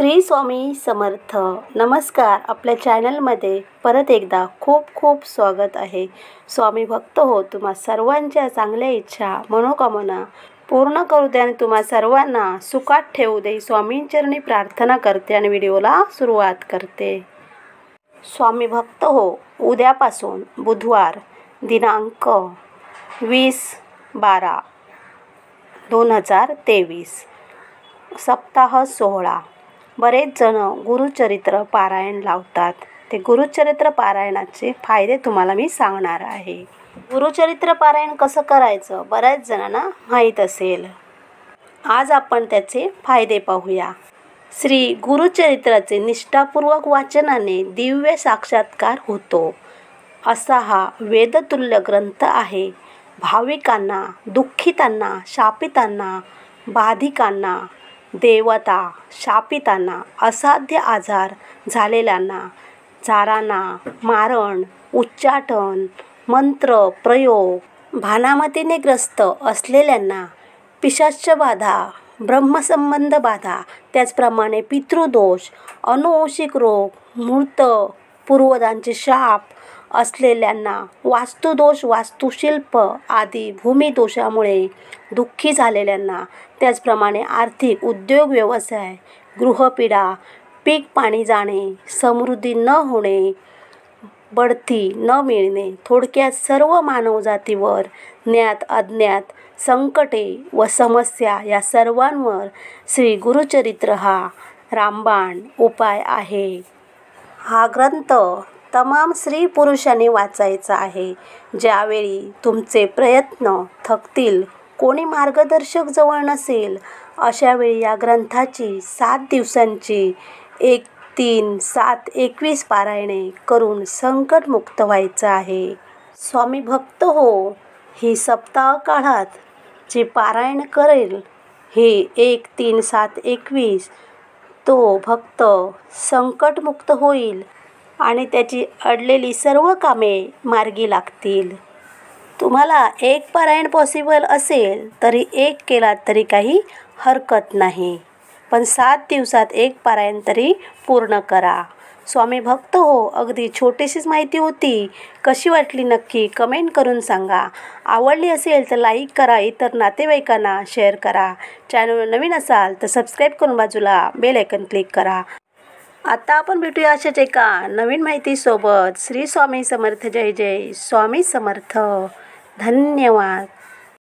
श्री स्वामी समर्थ. नमस्कार. आपल्या चॅनलमध्ये परत एकदा खूप खूप स्वागत आहे. स्वामी भक्त हो, तुम्हा सर्वांच्या चांगल्या इच्छा मनोकामना पूर्ण करू दे आणि तुम्हा सर्वांना सुखात ठेवू दे. स्वामींचरणी प्रार्थना करते आणि व्हिडिओला सुरुवात करते. स्वामी भक्त हो, उद्यापासून बुधवार दिनांक 20/12/2023 सप्ताह 16. बरेच जण गुरुचरित्र पारायण लावतात. ते गुरुचरित्र पारायणाचे फायदे तुम्हाला मी सांगणार आहे. गुरुचरित्र पारायण कसं करायचं बऱ्याच जणांना माहीत असेल. आज आपण त्याचे फायदे पाहूया. श्री गुरुचरित्राचे निष्ठापूर्वक वाचनाने दिव्य साक्षात्कार होतो असा हा वेदतुल्य ग्रंथ आहे. भाविकांना, दुःखितांना, शापितांना, बाधिकांना, देवता शापितांना, असाध्य आजार झालेल्यांना, जारांना, मारण, उच्चाटन, मंत्र प्रयोग, भानामतीने ग्रस्त असलेल्यांना, पिशाचबाधा, ब्रह्मसंबंध बाधा, त्याचप्रमाणे पितृदोष, अनुवंशिक रोग, मृत पूर्वजांचे शाप असलेल्यांना, वास्तुदोष, वास्तुशिल्प आदी भूमिदोषामुळे दुःखी झालेल्यांना, त्याचप्रमाणे आर्थिक उद्योग व्यवसाय, गृहपीडा, पीक पाणी जाणे, समृद्धी न होणे, बढती न मिळणे, थोडक्यात सर्व मानवजातीवर ज्ञात अज्ञात संकटे व समस्या या सर्वांवर श्री गुरुचरित्र हा रामबाण उपाय आहे. हा ग्रंथ तमाम स्त्री पुरुषांनी वाचायचा आहे. ज्यावेळी तुमचे प्रयत्न थकतील, कोणी मार्गदर्शक जवळ नसेल, अशावेळी या ग्रंथाची 7 दिवसांची 1-3-7-21 पारायणे करून संकटमुक्त व्हायचं आहे. स्वामी भक्त हो, ही सप्ताह काळात जे पारायण करेल हे 1-3-7-21 तो भक्त संकटमुक्त होईल आणि त्याची अडलेली सर्व कामे मार्गी लागतील. तुम्हाला एक पारायण पॉसिबल असेल तरी एक केला तरी काही हरकत नाही, पण 7 दिवसात एक पारायण तरी पूर्ण करा. स्वामी भक्त हो, अगदी छोटीशीच माहिती होती. कशी वाटली नक्की कमेंट करून सांगा. आवडली असेल तर लाईक करा, इतर नातेवाईकांना शेअर करा. चॅनलवर नवीन असाल तर सबस्क्राईब करून बाजूला बेल आयकॉन क्लिक करा. आता आपण भेटूया अशाच एका नवीन माहितीसोबत. श्री स्वामी समर्थ. जय जय स्वामी समर्थ. धन्यवाद.